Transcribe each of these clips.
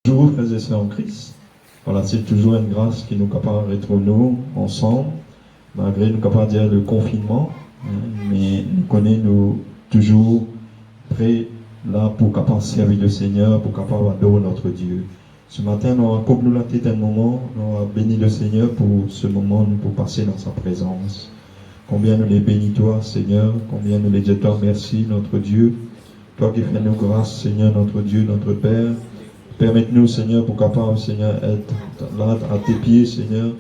Bonjour frères et sœurs en Christ. Voilà, c'est toujours une grâce qui nous capable d'être nous ensemble, malgré nous capable dire le confinement, mais nous connaissons nous toujours prêts là pour capable servir le Seigneur, pour capable adorer notre Dieu. Ce matin, nous avons nous la tête un moment, nous avons béni le Seigneur pour ce moment, pour passer dans sa présence. Combien nous les bénis toi, Seigneur, combien nous les disons toi, merci, notre Dieu. Toi qui fais nous grâce, Seigneur, notre Dieu, notre Père. Permette-nous, Seigneur, pour capable, Seigneur, être là à tes pieds, Seigneur,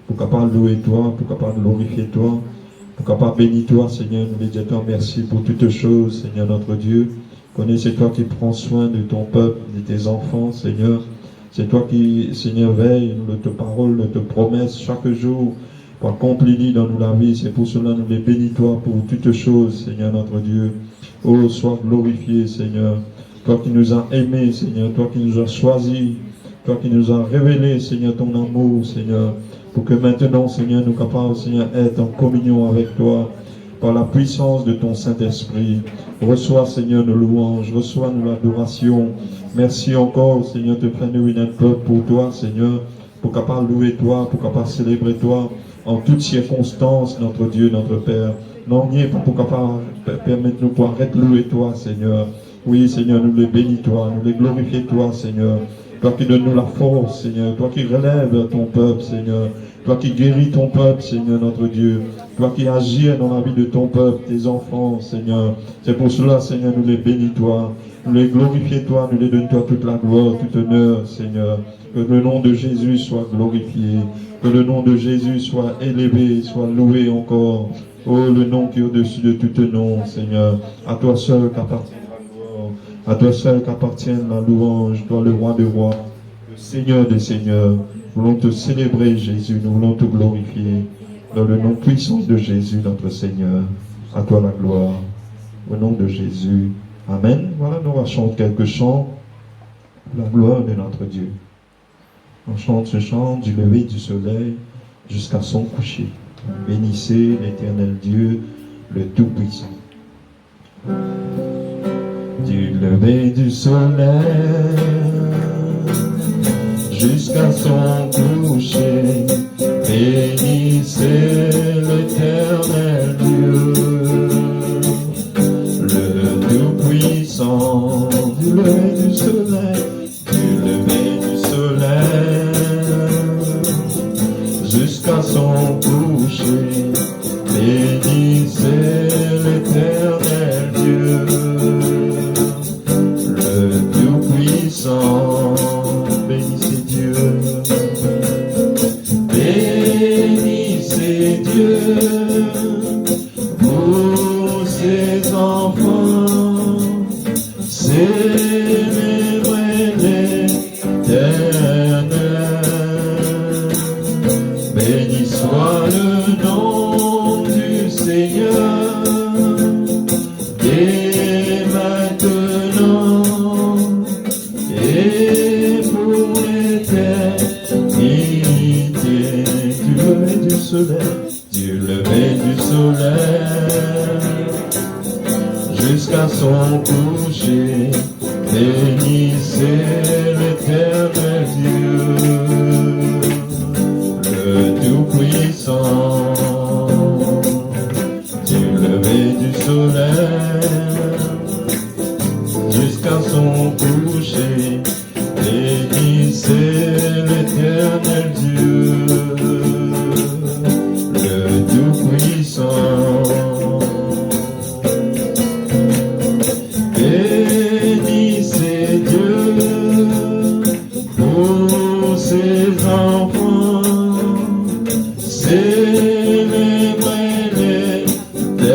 pour capable louer toi, pour capable glorifier toi, pour capable bénir toi, Seigneur. Nous les disons merci pour toutes choses, Seigneur, notre Dieu. Connais, c'est toi qui prends soin de ton peuple, de tes enfants, Seigneur. C'est toi qui, Seigneur, veille de tes paroles, de tes promesses chaque jour pour accomplir dans nous la vie. C'est pour cela nous les bénis, toi, pour toutes choses, Seigneur, notre Dieu. Oh, sois glorifié, Seigneur. Toi qui nous as aimés, Seigneur, toi qui nous as choisis, toi qui nous as révélé, Seigneur, ton amour, Seigneur, pour que maintenant, Seigneur, nous capables, Seigneur, être en communion avec toi, par la puissance de ton Saint-Esprit. Reçois, Seigneur, nos louanges, reçois nous l'adoration. Merci encore, Seigneur, de faire nous une peuple pour toi, Seigneur, pour capable louer toi, pour capable célébrer toi, en toutes circonstances, notre Dieu, notre Père. Non, n'y est pas pour capable permettre nous pour arrêter de louer toi, Seigneur. Oui, Seigneur, nous les bénis, toi, nous les glorifions, toi, Seigneur. Toi qui donnes nous la force, Seigneur. Toi qui relèves ton peuple, Seigneur. Toi qui guéris ton peuple, Seigneur, notre Dieu. Toi qui agis dans la vie de ton peuple, tes enfants, Seigneur. C'est pour cela, Seigneur, nous les bénis, toi. Nous les glorifions, toi. Nous les donnons, toi, toute la gloire, tout honneur, Seigneur. Que le nom de Jésus soit glorifié. Que le nom de Jésus soit élevé, soit loué encore. Oh, le nom qui est au-dessus de tout nom, Seigneur. À toi seul qu'appartient. À toi seul qu'appartienne la louange, toi le roi des rois, le Seigneur des seigneurs. Nous voulons te célébrer, Jésus, nous voulons te glorifier. Dans le nom puissant de Jésus, notre Seigneur. À toi la gloire. Au nom de Jésus. Amen. Voilà, nous chanter quelques chants. La gloire de notre Dieu. On chante ce chant du lever du soleil jusqu'à son coucher. Bénissez l'Éternel Dieu, le Tout-Puissant. Du lever du soleil jusqu'à son coucher, bénissez l'Éternel Dieu, le Tout-Puissant. Du lever du soleil jusqu'à son coucher, bénissez l'Éternel Dieu, bénissez Dieu, bénissez Dieu, pour ses enfants, célébrez l'Éternel, béni soit le nom du Seigneur, dès maintenant, et pour l'éternité. Du lever du soleil, du lever du soleil jusqu'à son coucher, bénissez l'Éternel Dieu, le Tout-Puissant. Du lever du soleil jusqu'à son coucher, bénissez l'Éternel Dieu, le Tout-Puissant. Bénissez Dieu pour ses enfants, célébrez l'Éternel,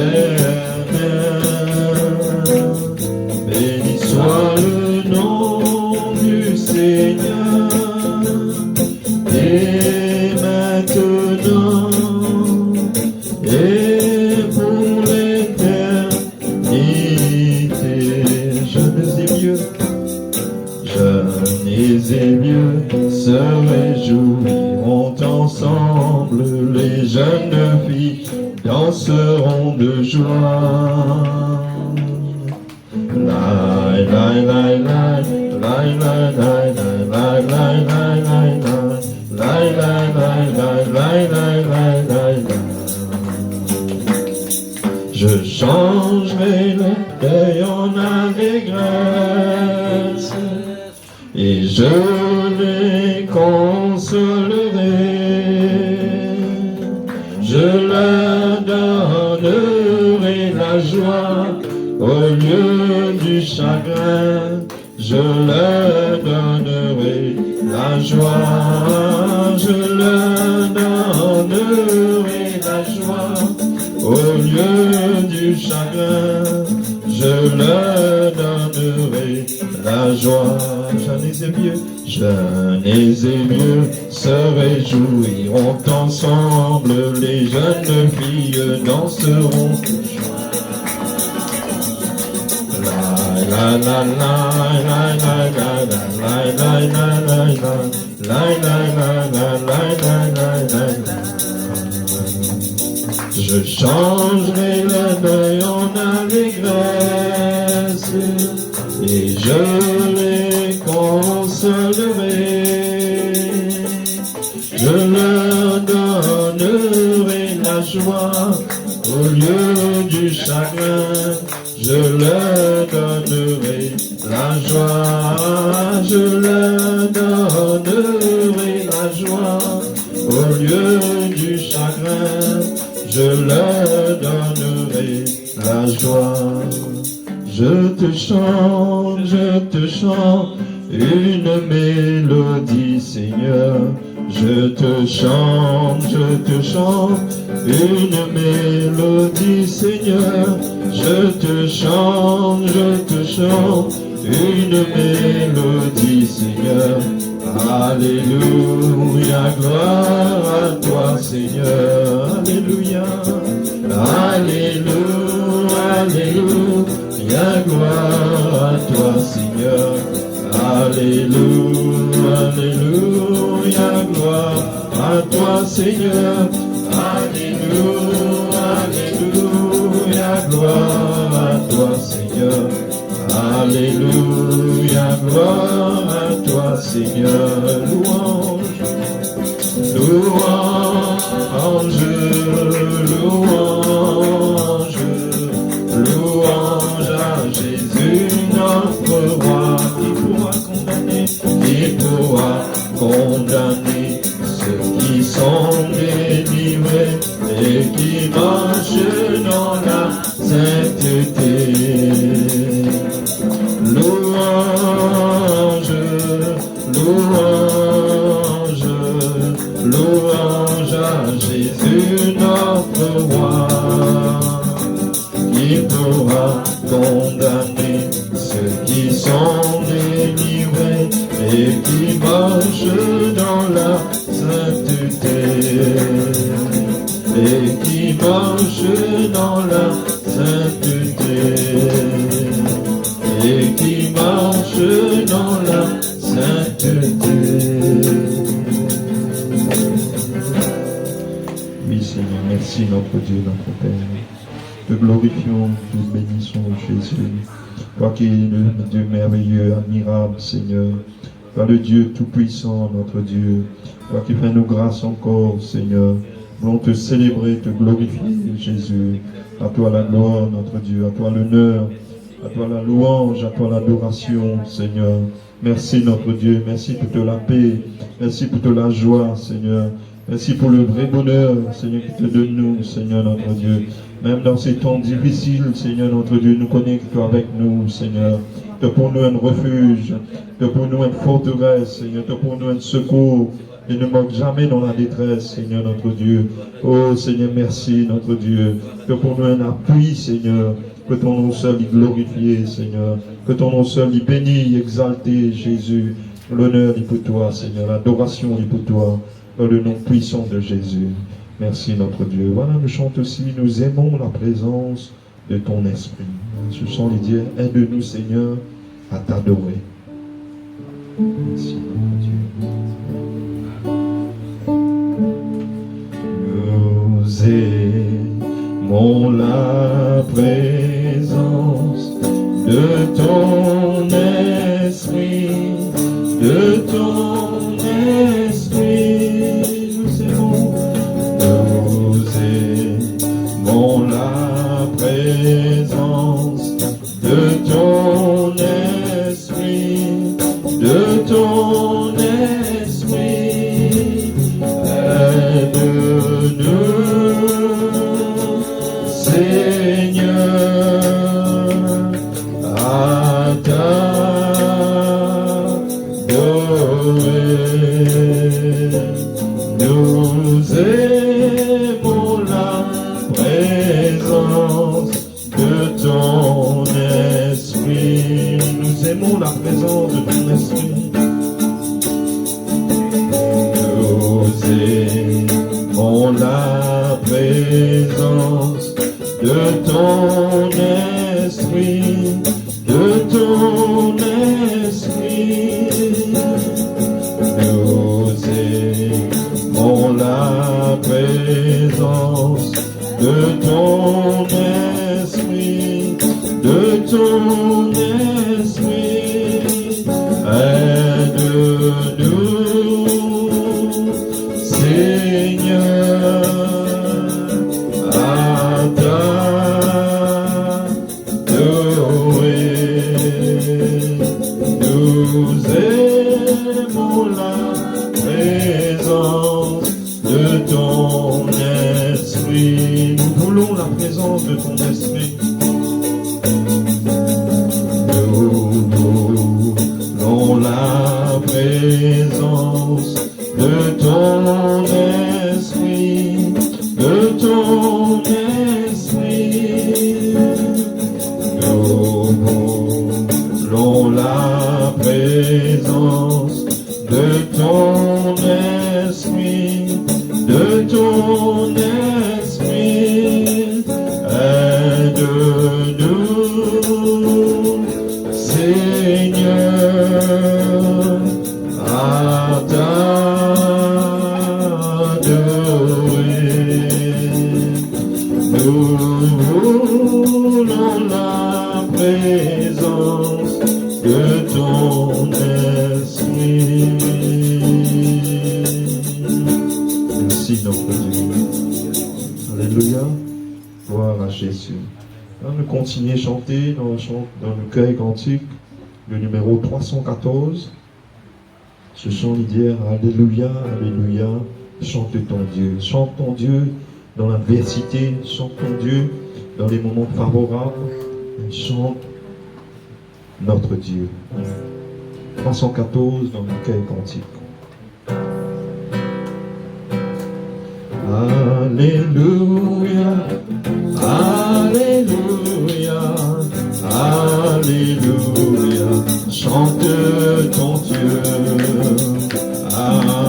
béni soit le nom du Seigneur, et maintenant, et pour l'éternité. Jeunes et vieux se réjouiront ensemble, les jeunes filles danseront de joie. La la la la la la la la la Je changerai le deuil en allégresse et je les consolerai. Je leur donnerai la joie au lieu du chagrin. Je leur donnerai la joie. Je leur donnerai la joie au lieu du chagrin. Je leur donnerai la joie. Jeunes et vieux, jeunes et vieux se réjouiront ensemble. Les jeunes filles danseront. La la la la la la la la la la la la. Je changerai le deuil en allégresse et je les consolerai. Je leur donnerai la joie au lieu du chagrin. Je leur donnerai la joie. Je leur donnerai la joie au lieu du chagrin. Je leur donnerai la joie. Je te chante une mélodie, Seigneur. Je te chante une mélodie, Seigneur. Je te chante une mélodie, Seigneur. Alléluia, gloire à toi, Seigneur. Alléluia, alléluia, alléluia, gloire à toi, Seigneur. Alléluia, alléluia, gloire à toi, Seigneur. Alléluia, alléluia, gloire à toi, Seigneur. Alléluia, gloire à toi, Seigneur. Louange, louange, louange, louange à Jésus, notre roi, qui pourra condamner ceux qui sont délivrés et qui marchent dans la sainteté. Louange, louange, louange à Jésus notre roi, qui pourra condamner ceux qui sont délivrés et qui marchent dans la sainteté, et qui marchent dans la sainteté, et qui marchent dans la sainteté. Oui, Seigneur, merci notre Dieu, notre Père. Te glorifions, te bénissons, Jésus. Toi qui es le Dieu merveilleux, admirable, Seigneur. Toi le Dieu tout-puissant, notre Dieu. Toi qui fais nous grâce encore, Seigneur. Nous voulons te célébrer, te glorifier, Jésus. À toi la gloire, notre Dieu. À toi l'honneur. À toi la louange, à toi l'adoration, Seigneur. Merci, notre Dieu. Merci pour toute la paix. Merci pour toute la joie, Seigneur. Merci pour le vrai bonheur, Seigneur, que tu donnes nous, Seigneur, notre Dieu. Même dans ces temps difficiles, Seigneur, notre Dieu, nous connaissons que tu es avec nous, Seigneur. Tu es pour nous un refuge. Tu es pour nous une forteresse, Seigneur. Tu es pour nous un secours. Et ne manque jamais dans la détresse, Seigneur, notre Dieu. Oh, Seigneur, merci, notre Dieu. Tu es pour nous un appui, Seigneur. Que ton nom seul y glorifié, Seigneur. Que ton nom seul y béni, exalté, Jésus. L'honneur est pour toi, Seigneur. L'adoration est pour toi. Dans le nom puissant de Jésus. Merci, notre Dieu. Voilà, nous chantons aussi. Nous aimons la présence de ton esprit. Ce sont les dieux. Aide-nous, Seigneur, à t'adorer. Merci, notre Dieu. Nous aimons la présence de ton esprit, de ton ton esprit, nous aimons la présence de ton esprit, de ton esprit. Aide-nous, Seigneur, à t'adorer. Nous aimons la présence de ton esprit. Nous aimons la présence de ton esprit. Nous aimons la présence de ton esprit, de ton esprit. Nous aimons la présence de ton esprit, de ton esprit. Aide-nous, Seigneur, à t'adorer. Nous aimons la présence de ton esprit. Nous voulons la présence de ton esprit. Nous voulons la présence de ton esprit, de ton esprit. Nous voulons la présence de ton esprit, de ton esprit. Aide-nous, Seigneur, à t'adorer. Nous voulons la présence de ton esprit. Merci notre Dieu. Alléluia. Gloire à Jésus. On va continuer à chanter dans le cueil cantique, le numéro 314. Ce chant il dit Alléluia, Alléluia, chante ton Dieu. Chante ton Dieu dans l'adversité, chante ton Dieu dans les moments favorables. Chante notre Dieu. 314 dans le cueil cantique. Alléluia, Alléluia, Alléluia, chante ton Dieu.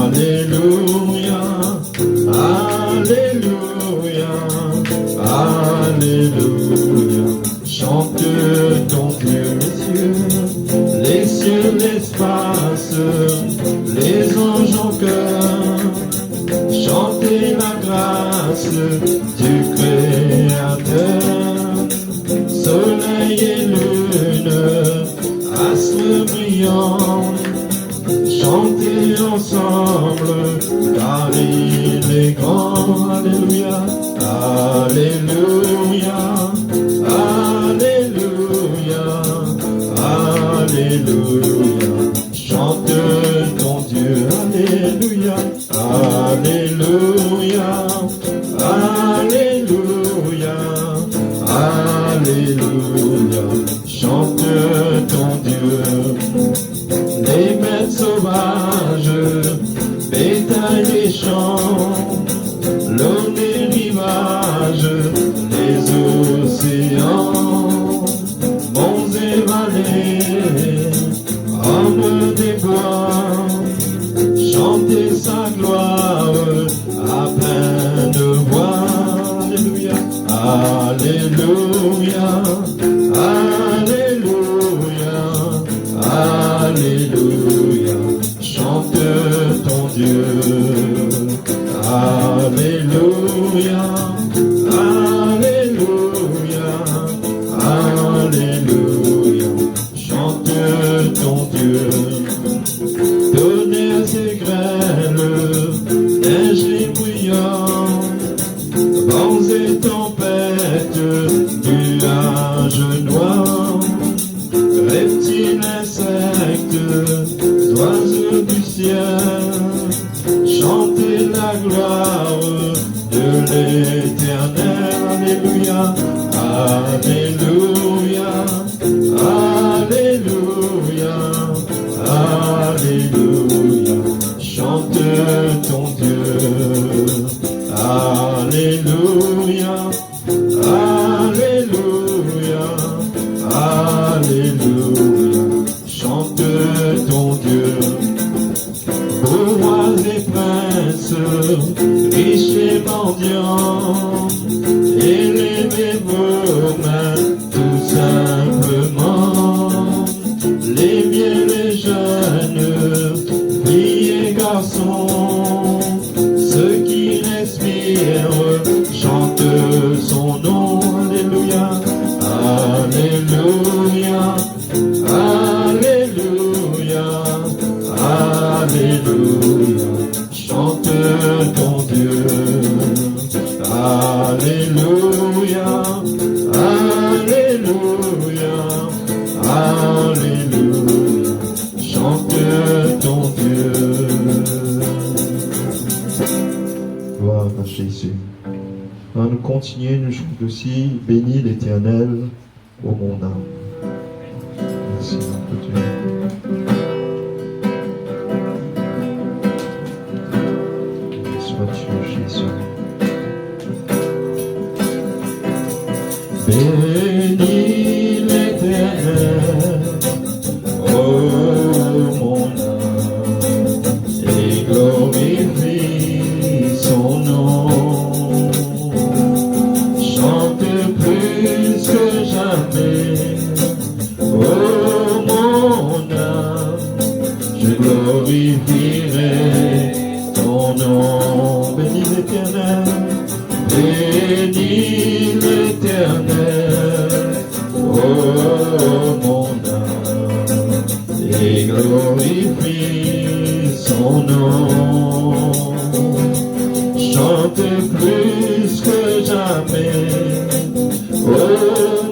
Alléluia, Alléluia, Alléluia, chante ton Dieu, les cieux, l'espace, les anges en chœur, chantez la grâce du Créateur. Soleil et lune, astres brillants, chantez ensemble, car il est grand. Alléluia, Alléluia, Alléluia, Alléluia, chante ton Dieu. Alléluia, Alléluia, Alléluia, Alléluia, chante ton Dieu. Les bêtes sauvages, bétail des champs, l'eau des rivages, les océans, monts et vallées, hommes des bois, chantez sa gloire à pleine voix. Alléluia, Alléluia, Alléluia, Alléluia, chante ton Dieu. Alléluia, Alléluia, Alléluia, chante ton Dieu. Donnez ciel, chantez la gloire de l'Éternel. Alléluia, Alléluia, Alléluia, Alléluia. Chante ton Dieu. Alléluia, Alléluia, Alléluia. Chante ton Dieu. Rois et princes, riches et mendiants, élevez vos mains tout simplement. Les vieux, les jeunes, filles et garçons, ceux qui respirent chantent son nom. Alléluia, Alléluia, Alléluia, Alléluia. Chante ton Dieu. Alléluia, Alléluia, Alléluia. Chante ton Dieu. Gloire à Jésus. Nous continuons, nous chantons aussi bénis l'Éternel, ô mon âme. Merci, notre Dieu. Sois-tu, Jésus. Bénis l'Éternel, ô mon âme, et glorifie son nom. Chante plus que jamais, ô mon âme, je glorifierai ton nom. Bénis l'Éternel, bénis l'Éternel, ô mon âme, et glorifie son nom. Chante plus que jamais, ô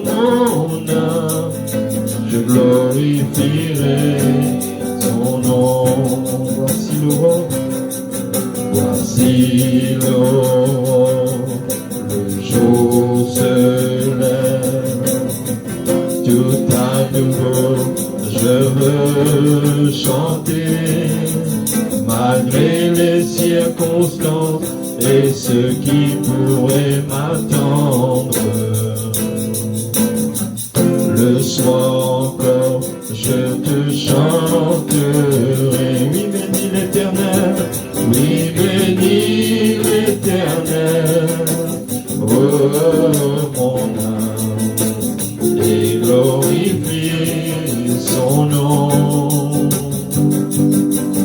mon âme, je glorifierai ton nom. Voici l'aurore, voici l'aurore, le jour se lève, tout à nouveau je veux chanter, malgré les circonstances et ce qui pourrait m'attendre. Le soir encore, je te chanterai. Oui, bénis l'Éternel, oui, bénis l'Éternel, oh mon âme, et glorifie son nom.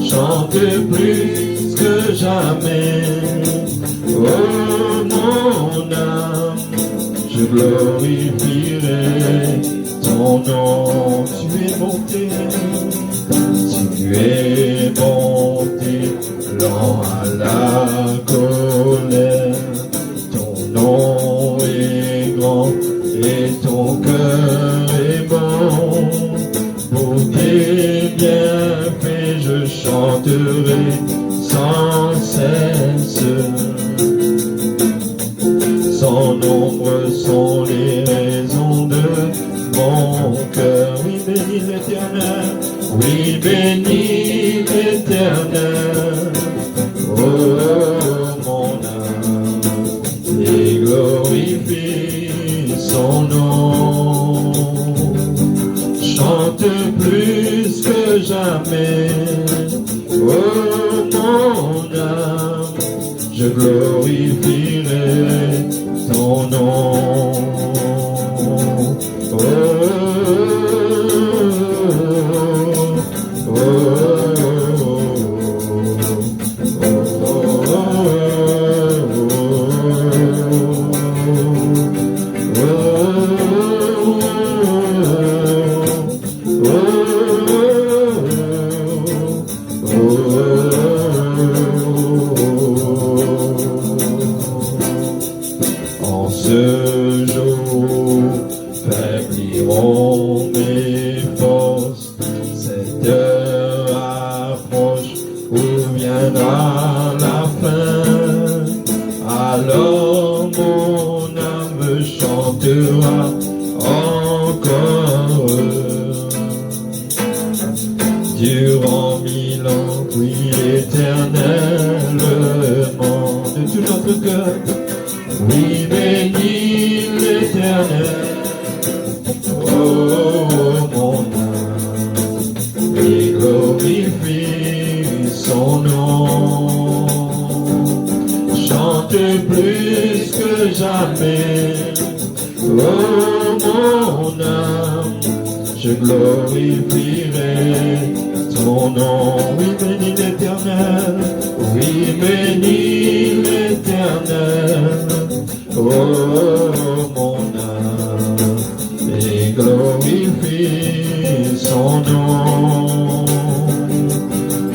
Chante plus que jamais, oh mon âme, je glorifierai ton nom. Tu es monté, tu es monté, lent à la colère. Ton nom est grand et ton cœur est bon. Pour tes bienfaits je chanterai sans cesse. Sans nombre sont les raisons de mon cœur. Oui, bénis l'Éternel, oui, bénis l'Éternel, oh mon âme, et glorifie son nom. Chante plus que jamais, oh mon âme, je glorifierai ton nom. Oh, oh, oh, viendra la fin, alors mon âme chantera encore. Durant 1000 ans, oui, éternellement, de tout notre cœur, oui, bénis l'Éternel. Oh, mon âme, et glorifie son nom. Chante plus que jamais. Oh, mon âme, je glorifierai ton nom. Oui, bénis l'Éternel. Oui, bénis l'Éternel. Oh, mon âme, et glorifie son nom.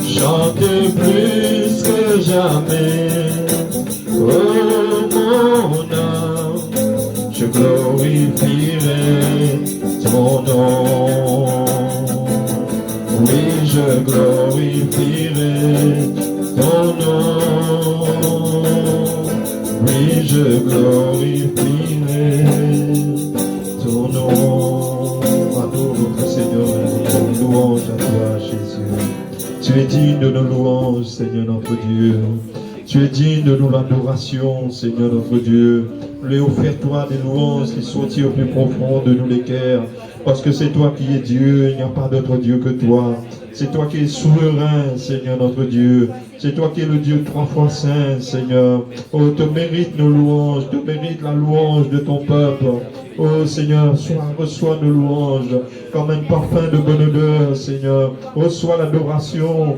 Chante plus que jamais. Oh, mon âme, je glorifierai ton nom. Oui, je glorifierai ton nom. Oui, je glorifierai ton nom. Adore notre Seigneur, louange à toi, Jésus. Tu es digne de nos louanges, Seigneur notre Dieu. Tu es digne de nous l'adoration, Seigneur notre Dieu. Lui offre-toi des louanges qui sortent au plus profond de nous les cœurs. Parce que c'est toi qui es Dieu, il n'y a pas d'autre Dieu que toi. C'est toi qui es souverain, Seigneur notre Dieu. C'est toi qui es le Dieu 3 fois saint, Seigneur. Oh, te mérite nos louanges, te mérite la louange de ton peuple. Oh Seigneur, reçois nos louanges comme un parfum de bonne odeur, Seigneur. Reçois l'adoration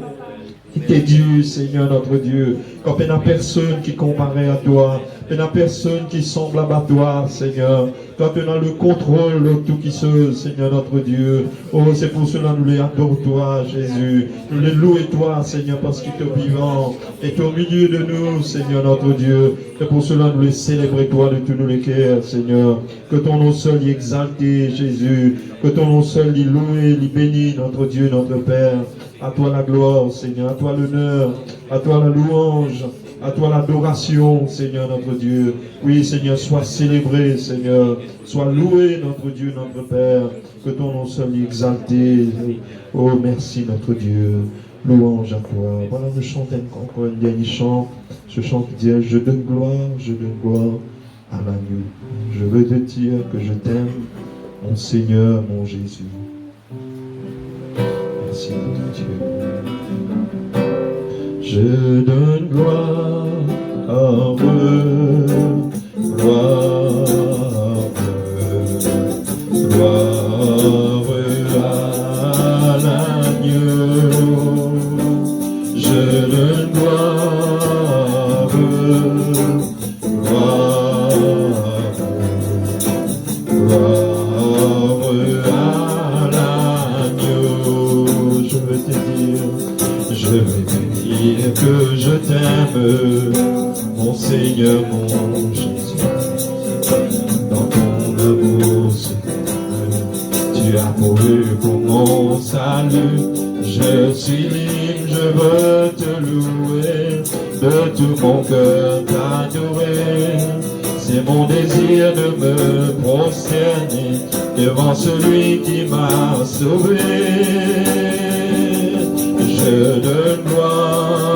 qui t'est due, Seigneur notre Dieu. Comme il n'y a personne qui comparait à toi. Il n'y a personne qui semble à toi, Seigneur. Toi, tu as le contrôle de tout qui se, Seigneur notre Dieu. Oh, c'est pour cela que nous les adorons, toi, Jésus. Nous les louons, toi, Seigneur, parce qu'il est vivant. Et au milieu de nous, Seigneur notre Dieu. C'est pour cela que nous les célébrons, toi, de tous nos cœurs, Seigneur. Que ton nom seul y exalté, Jésus. Que ton nom seul y loué, y béni, notre Dieu, notre Père. À toi la gloire, Seigneur. À toi l'honneur. À toi la louange. À toi l'adoration, Seigneur notre Dieu. Oui, Seigneur, sois célébré, Seigneur. Sois loué, notre Dieu, notre Père. Que ton nom soit exalté. Oh, merci, notre Dieu. Louange à toi. Voilà, nous chantons encore un dernier chant. Ce chant qui dit, je donne gloire à l'agneau. Je veux te dire que je t'aime, mon Seigneur, mon Jésus. Merci, notre Dieu. Je donne gloire à l'agneau. Je donne gloire à l'agneau. Je veux te dire, je veux te dire que je t'aime, mon Seigneur, mon Jésus. Dans ton amour suprême, tu as mouru pour mon salut. Je suis libre, je veux te louer, de tout mon cœur t'adorer. C'est mon désir de me prosterner devant celui qui m'a sauvé. Je donne gloire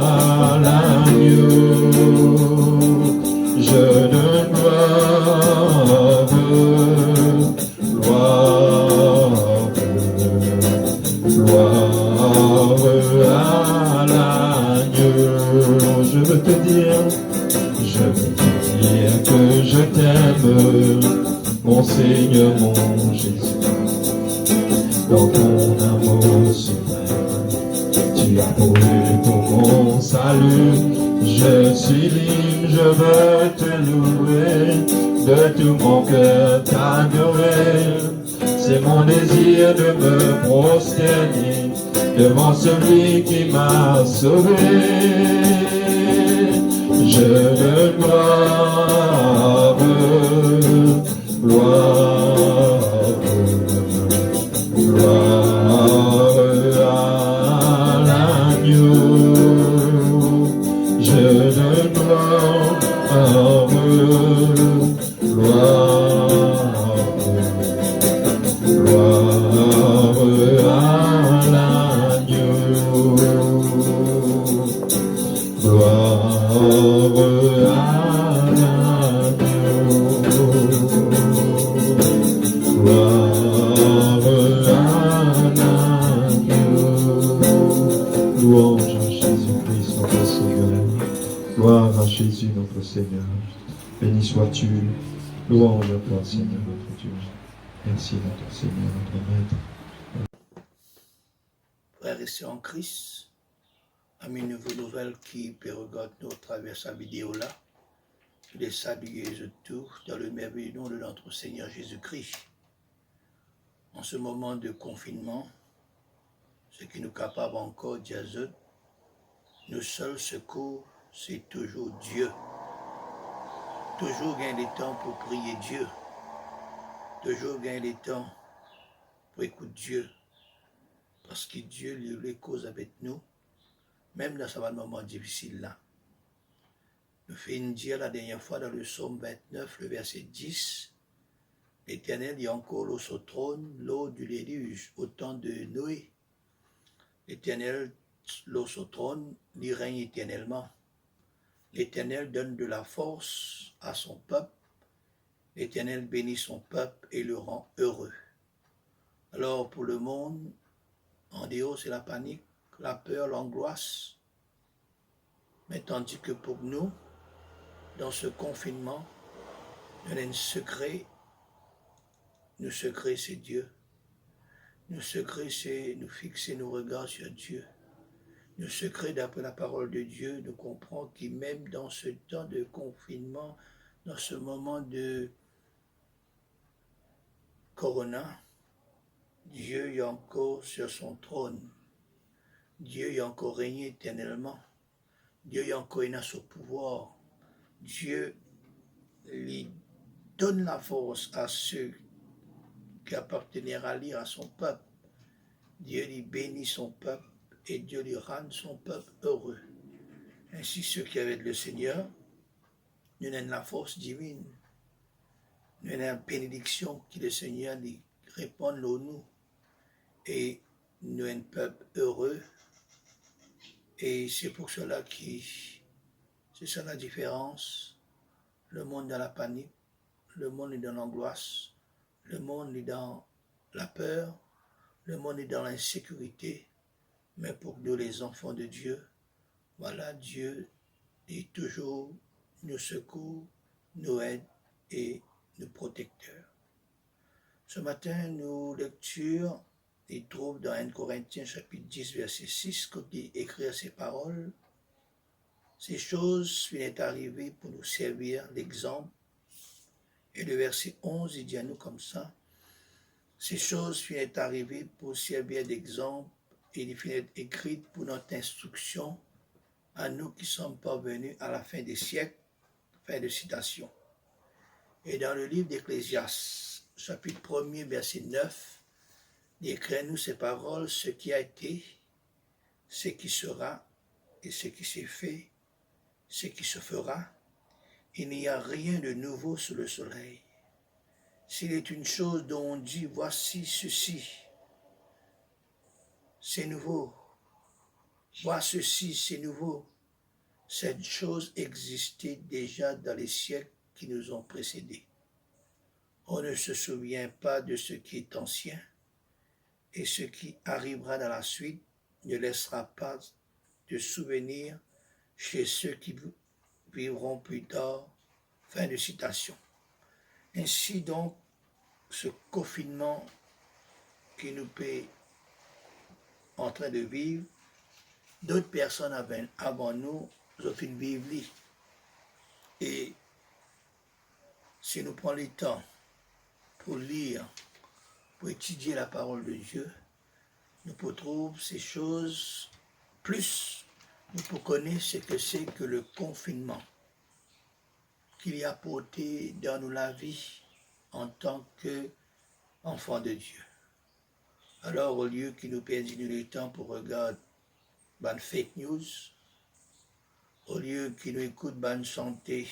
à l'agneau. Je donne gloire à l'agneau. Je veux te dire que je t'aime, mon Seigneur, mon Jésus. Dans ton amour suprême, tu as mouru pour mon salut. Je suis libre, je veux te louer, de tout mon cœur t'adorer. C'est mon désir de me prosterner devant celui qui m'a sauvé. Je donne gloire Seigneur. Béni sois-tu. Louange à toi, Seigneur, notre Dieu. Merci, notre Seigneur, notre Maître. Frères et sœurs en Christ, amis nouvelles nouvelles qui regardent nous à travers sa vidéo-là, je les salue de tout dans le merveilleux nom de notre Seigneur Jésus-Christ. En ce moment de confinement, ce qui nous capable encore de dire, nos seuls secours, c'est toujours Dieu. Toujours gagner des temps pour prier Dieu. Toujours gagner des temps pour écouter Dieu. Parce que Dieu lui les cause avec nous, même dans ce moment difficile là. Nous faisons dire la dernière fois dans le psaume 29, le verset 10, l'Éternel y a encore l'eau sur trône, l'eau du déluge, au temps de Noé. L'Éternel, l'eau sur trône, il règne éternellement. L'Éternel donne de la force à son peuple. L'Éternel bénit son peuple et le rend heureux. Alors pour le monde, en dehors c'est la panique, la peur, l'angoisse. Mais tandis que pour nous, dans ce confinement, nous avons un secret. Nos secrets, c'est Dieu. Nos secrets, c'est nous fixer nos regards sur Dieu. Nos secrets, d'après la parole de Dieu, nous comprenons que même dans ce temps de confinement, dans ce moment de corona, Dieu est encore sur son trône. Dieu est encore régné éternellement. Dieu est encore dans son pouvoir. Dieu lui donne la force à ceux qui appartiennent à lui, à son peuple. Dieu lui bénit son peuple et Dieu lui rend son peuple heureux. Ainsi, ceux qui avec le Seigneur, nous avons la force divine. Nous avons la bénédiction que le Seigneur lui répond à nous. Et nous avons un peuple heureux. Et c'est pour cela que c'est ça la différence. Le monde est dans la panique, le monde est dans l'angoisse, le monde est dans la peur, le monde est dans l'insécurité. Mais pour nous, les enfants de Dieu, voilà, Dieu est toujours nos secours, nos aides et nos protecteurs. Ce matin, nos lectures, il trouve dans 1 Corinthiens chapitre 10, verset 6, quand il écrit ces paroles. Ces choses viennent arriver pour nous servir l'exemple. Et le verset 11, il dit à nous comme ça. Ces choses viennent arriver pour servir d'exemple et il viennent écrites pour notre instruction à nous qui sommes parvenus à la fin des siècles. Fin de citation. Et dans le livre d'Ecclésiaste, chapitre 1er, verset 9, il écrit à nous ces paroles, ce qui a été, ce qui sera et ce qui s'est fait, ce qui se fera. Il n'y a rien de nouveau sous le soleil. S'il est une chose dont on dit, voici ceci, c'est nouveau. Voici ceci, c'est nouveau. Cette chose existait déjà dans les siècles qui nous ont précédés. On ne se souvient pas de ce qui est ancien, et ce qui arrivera dans la suite ne laissera pas de souvenir chez ceux qui vivront plus tard. Fin de citation. Ainsi donc, ce confinement qui nous est en train de vivre, d'autres personnes avant nous ont fait vivre. Et si nous prenons le temps pour lire, pour étudier la parole de Dieu, nous pouvons trouver ces choses plus, nous pouvons connaître ce que c'est que le confinement qu'il y a apporté dans nous la vie en tant qu'enfants de Dieu. Alors, au lieu qu'il nous perde le temps pour regarder ban fake news, au lieu qu'il nous écoute ban santé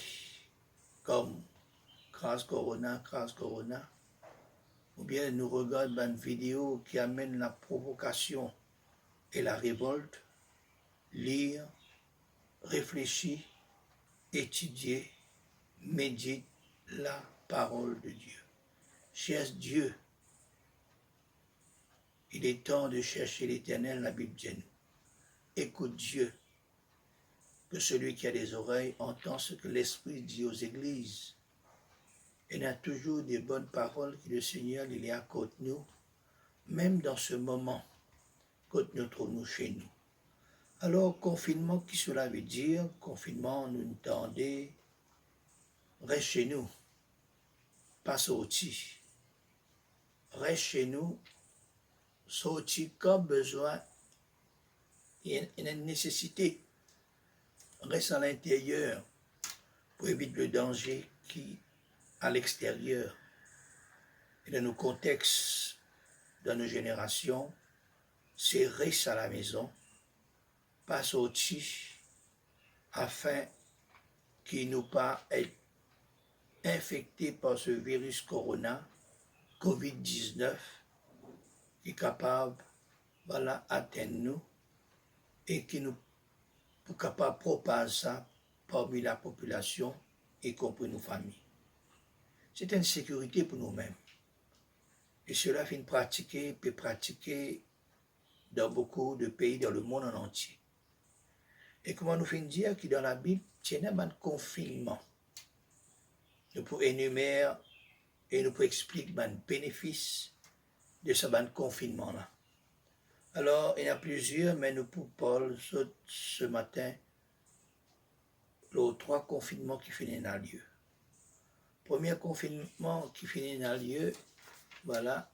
comme crasse corona, ou bien nous regarde ban vidéo qui amène la provocation et la révolte, lire, réfléchir, étudier, médite la parole de Dieu. Cherche Dieu. Il est temps de chercher l'Éternel, la Bible dit. Écoute Dieu. que celui qui a des oreilles entend ce que l'Esprit dit aux églises. Il y a toujours des bonnes paroles que le Seigneur il y a contre nous, même dans ce moment, quand nous trouvons chez nous. Alors, confinement, qui cela veut dire? Confinement, nous entendons, reste chez nous, pas sorti. Reste chez nous, sorti comme besoin, il y a une nécessité. Reste à l'intérieur pour éviter le danger qui à l'extérieur. Et dans nos contextes, dans nos générations, c'est reste à la maison, pas sortir, afin qu'il nous pas être infecté par ce virus corona, COVID-19, qui est capable d'atteindre nous et qui nous est capable de propager ça parmi la population, y compris nos familles. C'est une sécurité pour nous-mêmes. Et cela peut pratiquer dans beaucoup de pays dans le monde en entier. Et comment nous finissons dire que dans la Bible, il y a un confinement. Nous pouvons énumérer et nous pouvons expliquer les bénéfices de ce confinement-là. Alors, il y en a plusieurs, mais nous pouvons parler ce matin les 3 confinements qui finissent en lieu. Premier confinement qui finit en lieu, voilà,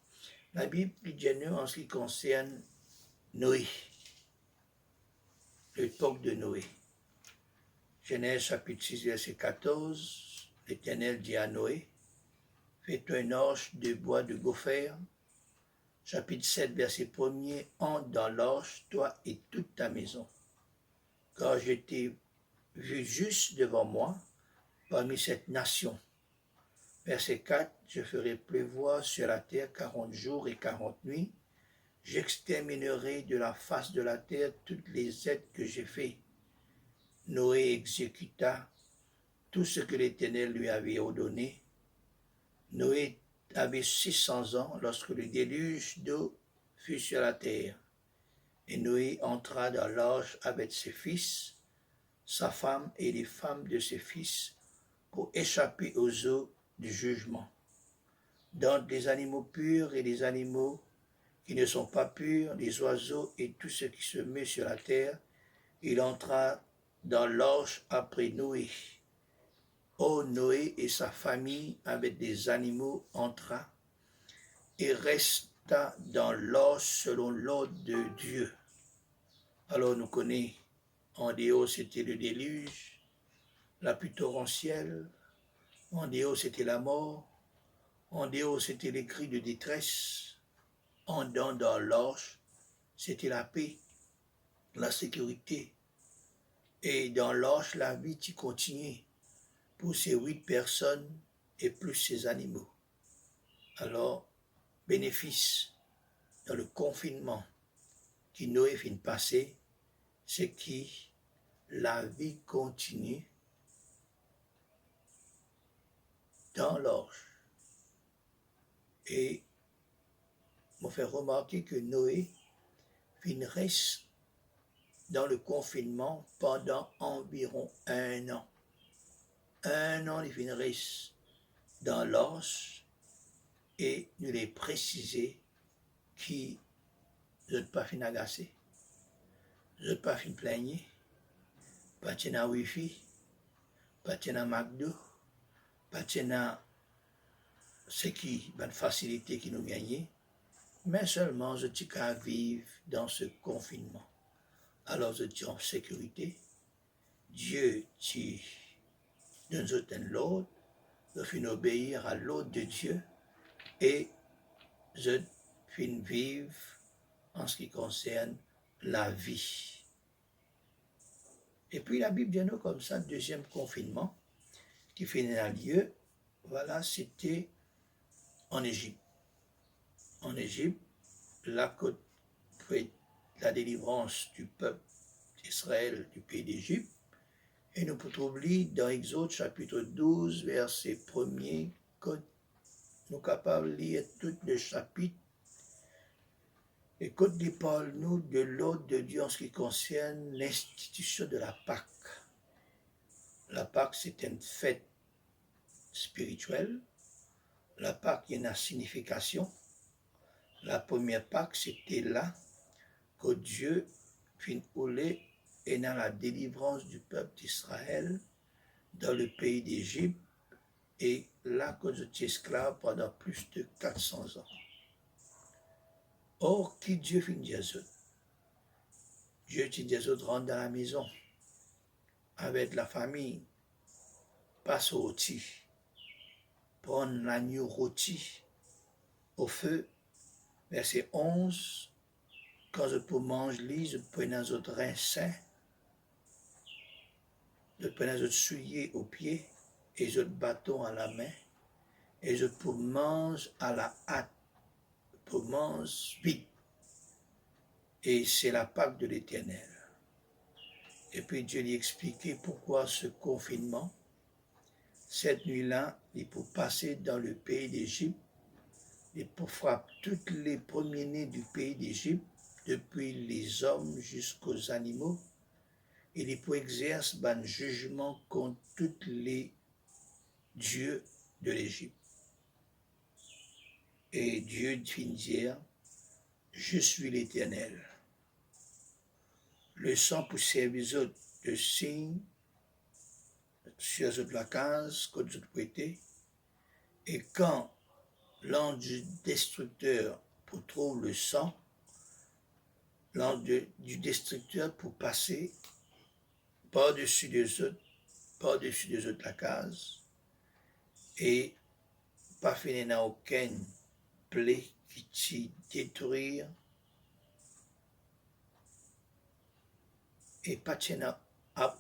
la Bible dit nous en ce qui concerne Noé, l'époque de Noé. Genèse chapitre 6, verset 14, l'Éternel dit à Noé, fais-toi une arche de bois de gopher. Chapitre 7, verset 1er, entre dans l'arche, toi et toute ta maison. Car je t'ai vu juste devant moi, parmi cette nation. Verset 4, je ferai pleuvoir sur la terre 40 jours et 40 nuits. J'exterminerai de la face de la terre toutes les êtres que j'ai faits. Noé exécuta tout ce que l'Éternel lui avait ordonné. Noé avait 600 ans lorsque le déluge d'eau fut sur la terre. Et Noé entra dans l'arche avec ses fils, sa femme et les femmes de ses fils pour échapper aux eaux du jugement. Dans des animaux purs et des animaux qui ne sont pas purs, les oiseaux et tout ce qui se met sur la terre, il entra dans l'arche après Noé. Ô Noé et sa famille avec des animaux entra et resta dans l'arche selon l'ordre de Dieu. Alors nous connaissons, en dehors c'était le déluge, la pluie torrentielle, en dehors c'était la mort, en dehors c'était les cris de détresse, en dedans dans l'arche c'était la paix, la sécurité. Et dans l'arche la vie qui continue pour ces 8 personnes et plus ces animaux. Alors, bénéfice dans le confinement qui Noé vient de passer, c'est que la vie continue dans l'arche. Et m'a fait remarquer que Noé reste dans le confinement pendant environ 1 an. 1 an, il reste dans l'arche et nous les préciser qui ne pas fin agacé, ne pas fin plaigner, pas tenir wifi, pas tenir McDo, pas tenir ce qui va facilité qui nous gagne, mais seulement je dis qu'à vivre dans ce confinement. Alors je dis en sécurité, Dieu qui nous donne l'ordre, je finis obéir à l'ordre de Dieu et je finis vivre en ce qui concerne la vie. Et puis la Bible dit nous comme ça, deuxième confinement qui finit à lieu, voilà, c'était en Égypte. En Égypte, la délivrance du peuple d'Israël du pays d'Égypte. Et nous pouvons lire dans Exode chapitre 12, verset 1er, que nous sommes capables de lire tout le chapitre. Et quand il parle nous de l'ordre de Dieu en ce qui concerne l'institution de la Pâque. La Pâque, c'est une fête spirituelle. La Pâque, il y a une signification. La première Pâque, c'était là que Dieu fin oulé et dans la délivrance du peuple d'Israël dans le pays d'Égypte et là que vous étiez esclave pendant plus de 400 ans. Or, qui Dieu fin Dieu Dieu dit rentre dans la maison avec la famille, passe au rôti, prendre l'agneau rôti au feu. Verset 11, quand je peux manger, je prends un autre rinçin, je prends un autre soulier au pied et je bâton à la main et je peux manger à la hâte, pour manger vite. Et c'est la Pâque de l'Éternel. Et puis Dieu lui expliquait pourquoi ce confinement. Cette nuit-là, il faut passer dans le pays d'Égypte, et pour frapper tous les premiers-nés du pays d'Égypte, depuis les hommes jusqu'aux animaux, et il faut exercer un jugement contre tous les dieux de l'Égypte. Et Dieu finit dire, je suis l'Éternel. Le sang pour servir de signe sur la case que vous prêtez, et quand l'ange du destructeur pour trouver le sang, l'ange du destructeur pour passer par-dessus des autres la case, et pas finir dans aucune plaie qui t'y détruire, et pas tenir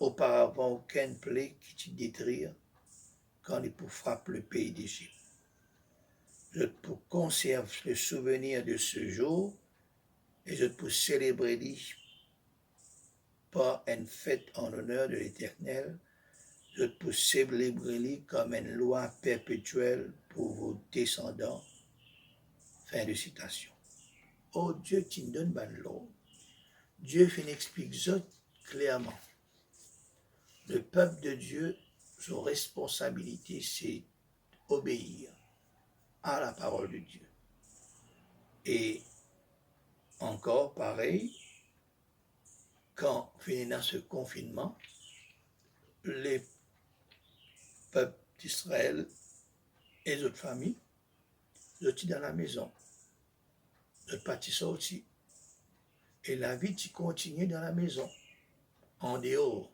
auparavant aucune plaie qui t'y détruire quand il pour frapper le pays d'Égypte. Je peux conserver le souvenir de ce jour et je peux célébrer par une fête en l'honneur de l'Éternel. Je peux célébrer comme une loi perpétuelle pour vos descendants. Fin de citation. Oh Dieu qui nous donne bonne loi. Dieu fait explique ça clairement. Le peuple de Dieu, son responsabilité, c'est obéir à la parole de Dieu. Et encore pareil, quand finit dans ce confinement, les peuples d'Israël et les autres familles, ils étaient dans la maison, ils partis sortis. Et la vie qui continuait dans la maison. En dehors,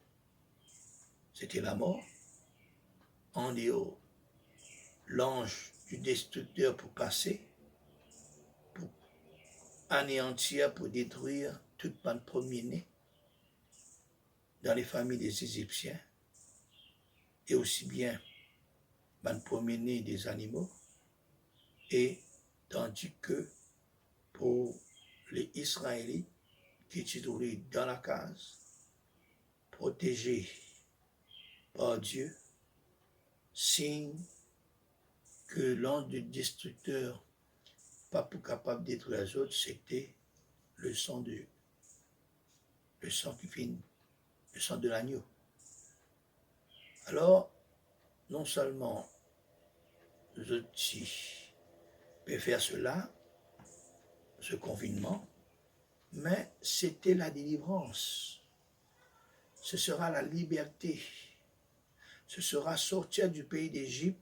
c'était la mort. En dehors, l'ange du destructeur pour passer, pour anéantir, pour détruire toute bande premier-né dans les familles des Égyptiens, et aussi bien bande premier-né des animaux, et tandis que pour les Israélites qui étaient trouvés dans la case, protégés par Dieu, signe que l'ange du destructeur pas pour capable de détruire les autres, c'était le sang qui finit, le sang de l'agneau. Alors, non seulement les autres peuvent faire cela, ce confinement, mais c'était la délivrance. Ce sera la liberté. Ce sera sortir du pays d'Égypte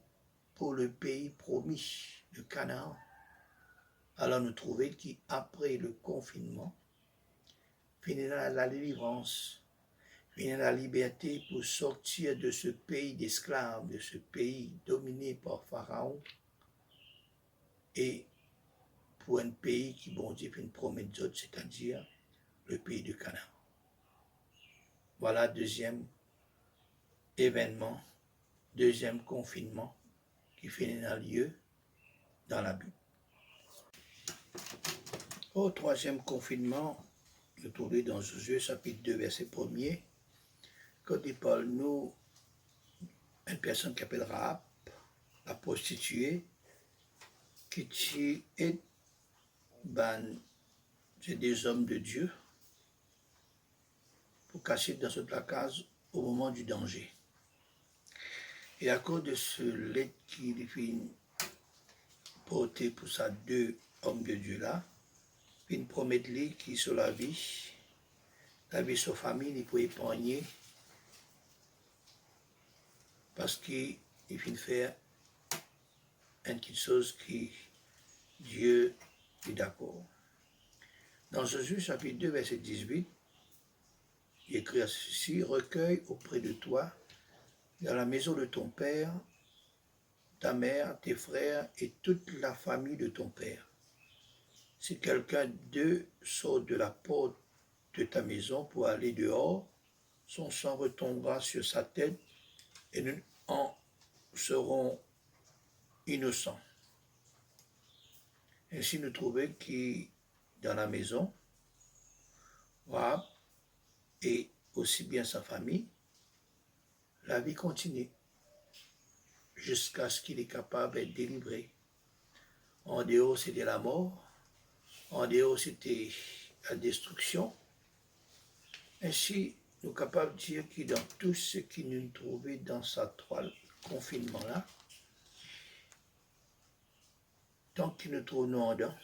pour le pays promis, le Canaan. Alors nous trouvons qu'après le confinement, finira la délivrance, finira la liberté pour sortir de ce pays d'esclaves, de ce pays dominé par Pharaon, et pour un pays qui, bon Dieu, fait une promesse d'autre, c'est-à-dire le pays du Canaan. Voilà deuxième événement, deuxième confinement qui finira lieu dans la Bible. Au troisième confinement, nous trouvons dans Josué chapitre 2, verset 1er, quand il parle nous, une personne qui s'appelle Rahab, la prostituée, qui est c'est des hommes de Dieu pour cacher dans cette case au moment du danger. Et à cause de ce lait qu'il vient porter pour ces deux hommes de Dieu là, il promet lui qui sur la vie de sa famille, il peut épargner parce qu'il vient faire quelque chose qui Dieu est d'accord. Dans Jésus chapitre 2, verset 18, il écrit à ceci, recueille auprès de toi, dans la maison de ton père, ta mère, tes frères et toute la famille de ton père. Si quelqu'un d'eux sort de la porte de ta maison pour aller dehors, son sang retombera sur sa tête et nous en serons innocents. Ainsi nous trouvons qui dans la maison, Rahab et aussi bien sa famille, la vie continue jusqu'à ce qu'il est capable d'être délivré. En dehors, c'était la mort. En dehors, c'était la destruction. Ainsi, nous sommes capables de dire que dans tout ce qui nous trouvait dans ce confinement-là, tant qu'il nous trouve nous en dedans,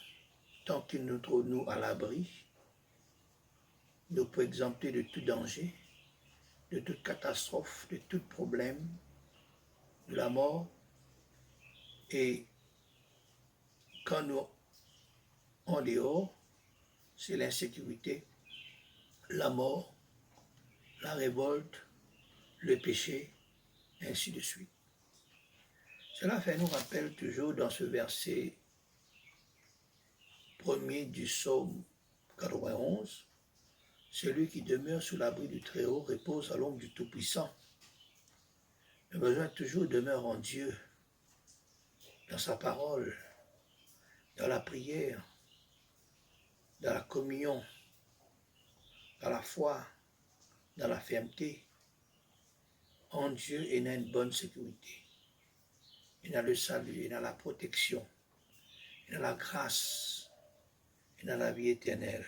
tant qu'il nous trouve nous à l'abri, nous pouvons exempter de tout danger, de toute catastrophe, de tout problème, de la mort. Et quand nous en dehors, c'est l'insécurité, la mort, la révolte, le péché, ainsi de suite. Cela fait nous rappelle toujours dans ce verset premier du psaume 91, celui qui demeure sous l'abri du Très-Haut repose à l'ombre du Tout-Puissant. Le besoin toujours demeure en Dieu, dans sa parole, dans la prière, dans la communion, dans la foi, dans la fermeté, en Dieu et dans une bonne sécurité. Et dans le salut, et dans la protection, et dans la grâce, et dans la vie éternelle.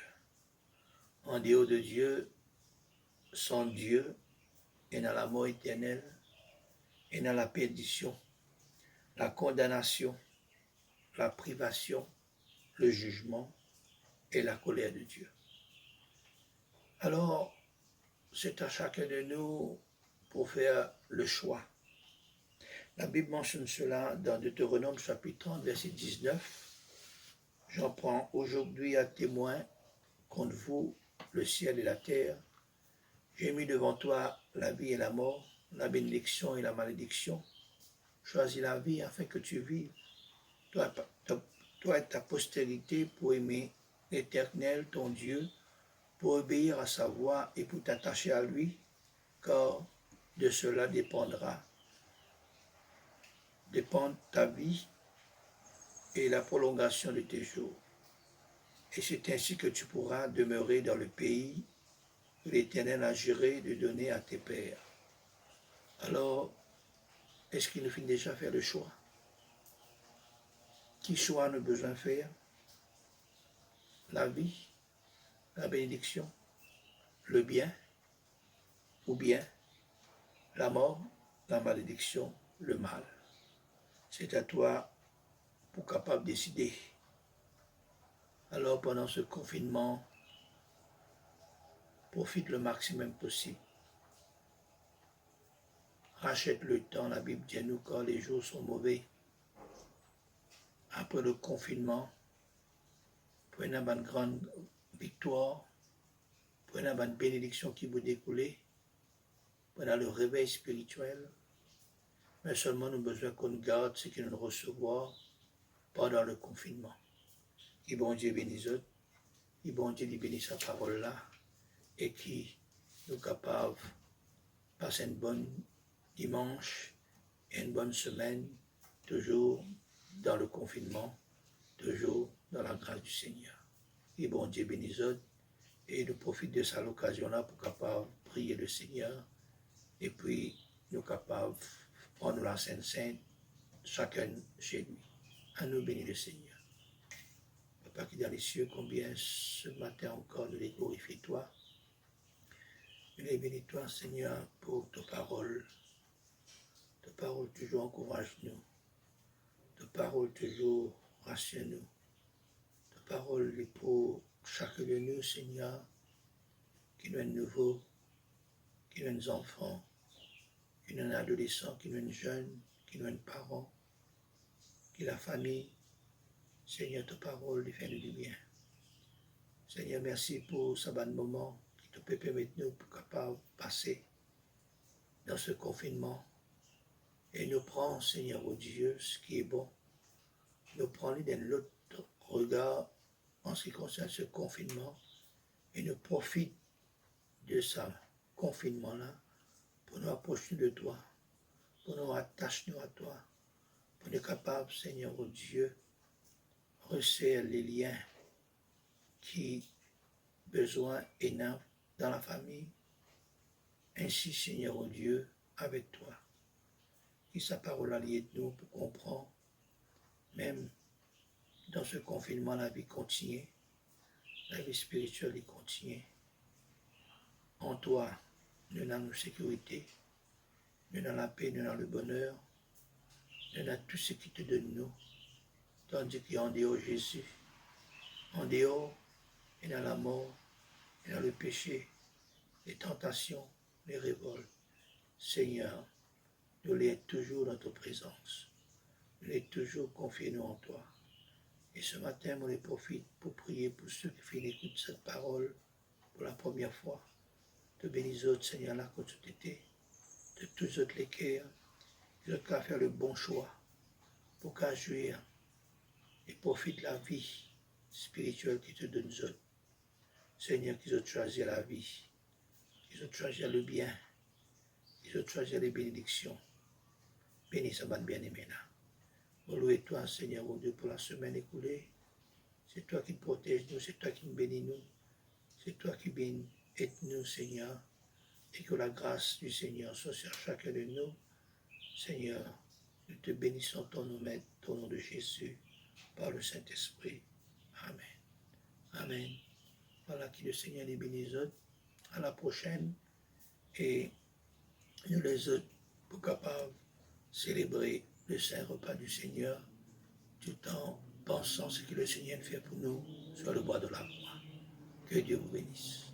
En dehors de Dieu, sans Dieu, et dans la mort éternelle, et dans la perdition, la condamnation, la privation, le jugement et la colère de Dieu. Alors, c'est à chacun de nous pour faire le choix. La Bible mentionne cela dans Deutéronome chapitre 30, verset 19. J'en prends aujourd'hui à témoin contre vous le ciel et la terre. J'ai mis devant toi la vie et la mort, la bénédiction et la malédiction. Choisis la vie afin que tu vives, toi et ta postérité, pour aimer l'Éternel, ton Dieu, pour obéir à sa voix et pour t'attacher à lui, car de cela dépend ta vie et la prolongation de tes jours. Et c'est ainsi que tu pourras demeurer dans le pays que l'Éternel a juré de donner à tes pères. Alors, est-ce qu'il nous fait déjà faire le choix? Quel choix nous besoin faire? La vie, la bénédiction, le bien, ou bien la mort, la malédiction, le mal. C'est à toi pour capable de décider. Alors pendant ce confinement, profite le maximum possible. Rachète le temps, la Bible dit à nous quand les jours sont mauvais. Après le confinement, prenez une grande victoire, prenez une bénédiction qui vous découle, prenez le réveil spirituel, mais seulement nous avons besoin qu'on garde ce que nous recevons pendant le confinement. Et bon Dieu bénisse eux, et bon Dieu bénisse sa parole là, et qui nous capables de passer une bonne dimanche et une bonne semaine, toujours dans le confinement, toujours dans la grâce du Seigneur. Et bon Dieu bénisse eux, et nous profitons de cette occasion-là pour capable prier le Seigneur, et puis nous capables de prendre la Sainte Sainte, chacun chez lui. À nous bénir le Seigneur. Papa qui est dans les cieux, combien ce matin encore nous les glorifions toi. Nous les bénis toi, Seigneur, pour ta parole. Ta parole toujours encourage-nous. Ta parole toujours rassure-nous. Ta parole est pour chacun de nous, Seigneur, qui nous est nouveau, qui nous est enfants, qui nous est adolescents, qui nous est jeunes, qui nous est parents, qui est la famille. Seigneur, ta parole fait nous du bien. Seigneur, merci pour ce bon moment qui te peut permettre nous capables de passer dans ce confinement. Et nous prends, Seigneur, oh Dieu, ce qui est bon. Nous prenons l'autre regard en ce qui concerne ce confinement et nous profitons de ce confinement-là pour nous approcher de toi, pour nous attacher à toi, pour nous être capables, Seigneur, oh Dieu, resserrer les liens qui besoin et dans la famille, ainsi, Seigneur, oh Dieu, avec toi. Qui sa parole alliée de nous pour comprendre, même dans ce confinement, la vie continue, la vie spirituelle continue. En toi, nous avons la sécurité, nous avons la paix, nous avons le bonheur, nous avons tout ce qui te donne nous, tandis qu'en dehors Jésus, en dehors, et dans la mort, et dans le péché, les tentations, les révoltes. Seigneur, nous l'es toujours dans ta présence. Nous l'es toujours confiés nous en toi. Et ce matin, on les profite pour prier pour ceux qui finissent d'écouter cette parole pour la première fois. Te bénis autres, Seigneur, là, quand tu étais, de tous autres les cœurs, qui ont qu'à faire le bon choix, pour qu'à jouir et profite de la vie spirituelle qui te donne autres. Seigneur, qu'ils ont choisi la vie, qu'ils ont choisi le bien, qu'ils ont choisi les bénédictions. Bénis sa bonne bien-aimée là. Louez toi, Seigneur, oh Dieu, pour la semaine écoulée. C'est toi qui te protèges nous, c'est toi qui nous bénis nous. C'est toi qui bénis nous, Seigneur. Et que la grâce du Seigneur soit sur chacun de nous. Seigneur, nous te bénissons ton nom, maître, au nom de Jésus, par le Saint-Esprit. Amen. Amen. Voilà, qui le Seigneur les bénisse. À la prochaine. Et nous les autres, pour capables de célébrer le saint repas du Seigneur, tout en pensant ce que le Seigneur fait pour nous sur le bois de la croix. Que Dieu vous bénisse.